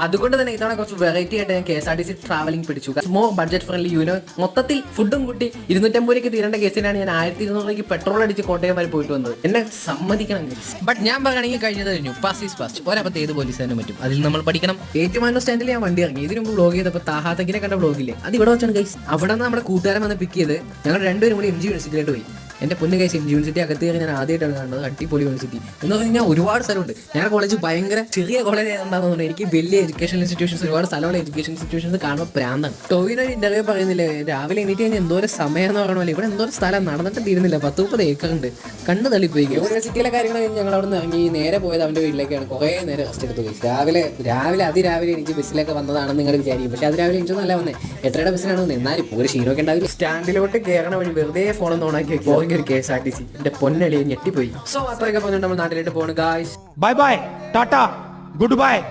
അതുകൊണ്ട് തന്നെ ഇതവണ കുറച്ച് വെറൈറ്റി ആയിട്ട് ഞാൻ KSRTC ട്രാവലിംഗ് പിടിച്ചു. മോർ ബഡ്ജറ്റ് ഫ്രണ്ട്ലി മൊത്തത്തിൽ ഫുഡും കൂട്ടി 250 രൂപയ്ക്ക് തീരേണ്ട കേസിനാണ് ഞാൻ 1200 രൂപയ്ക്ക് പെട്രോൾ അടിച്ച് കോട്ടയം വരെ പോയിട്ട് വന്നത്. എന്നെ സമ്മതിക്കണം. ബട്ട് ഞാൻ പറയുകയാണെങ്കിൽ കഴിഞ്ഞു പാസ് ഈസ് പാസ്റ്റ്. ഒരപ്പത്ത് ഏത് പോലീസിനും പറ്റും, അതിൽ നമ്മൾ പഠിക്കണം. ഏറ്റുമാനൂർ സ്റ്റാൻഡിൽ ഞാൻ വണ്ടി ഇറങ്ങി. ഇതിന് മുമ്പ് വ്ലോഗ് ചെയ്തപ്പോൾ താഹാത്തക്കിനെ കണ്ട വ്ലോഗില്ലേ, അത് ഇവിടെ വെച്ചാണ് ഗൈസ്. അവിടെ നിന്ന് നമ്മുടെ കൂട്ടുകാരൻ വന്ന് പിക്ക് ചെയ്ത് ഞങ്ങൾ രണ്ടുപേരും കൂടി MG യൂണിവേഴ്സിറ്റിയിലോട്ട് പോയി. എൻ്റെ പൊന്നു ഗൈസ്, MG യൂണിവേഴ്സിറ്റി അകത്ത് കയറി ഞാൻ ആദ്യമായിട്ടാണ് കാണുന്നത്. അടിപൊളി യൂണിവേഴ്സിറ്റി എന്ന് പറഞ്ഞാൽ ഒരുപാട് സ്ഥലമുണ്ട്. ഞങ്ങളുടെ കോളേജ് ഭയങ്കര ചെറിയ കോളേജ് എന്താണെന്ന് എനിക്ക് വലിയ എഡ്യൂക്കേഷൻ ഇൻസ്റ്റിറ്റ്യൂഷൻസ് ഒരുപാട് സ്ഥലമുള്ള എഡ്യൂക്കേഷൻ ഇൻസ്റ്റിറ്റ്യൂഷൻസ് കാണുമ്പോൾ പ്രാന്താണ്. ടോവിനോ ഒരു ഇന്റർവ്യൂ പറയുന്നില്ലേ, രാവിലെ എണീറ്റ് കഴിഞ്ഞാൽ എന്തോരം സമയം എന്ന് പറയണ പോലെ ഇവിടെ എന്തോരം സ്ഥലം നടന്നിട്ട് തീരുന്നില്ല. 10-30 ഏക്കറുണ്ട്. കണ്ണ് തള്ളിപ്പോയി. യൂണിവേഴ്സിറ്റിയിലെ കാര്യങ്ങൾ ഞങ്ങൾ അവിടെ നിന്ന് ഇറങ്ങി നേരെ പോയത് അവൻ്റെ വീട്ടിലേക്കാണ്. കുറേ നേരം റെസ്റ്റ് എടുത്തു പോയി. അതിരാവിലെ എനിക്ക് ബസ്സിലൊക്കെ വന്നതാണെന്ന് നിങ്ങൾ വിചാരിക്കും. പക്ഷേ അതിരാവിലെ എനിക്കൊന്നല്ല വന്നേ. എത്രയുടെ ബസ്സിനാണ് വന്നത്. എന്നാലും ഒരു ക്ഷീണമൊക്കെ ഉണ്ടാവില്ല. സ്റ്റാൻഡിലോട്ട് കയറണ വഴി വെറുതെ ഫോണൊന്ന് ഓണാക്കി വെക്കും. ഒരു KSRTC എന്റെ പൊന്നളിയെ ഞെട്ടിപ്പോയി. സോ അത്രയൊക്കെ പറഞ്ഞിട്ട് നമ്മൾ നാട്ടിലോട്ട് പോകണം guys. Bye bye, Tata, good bye.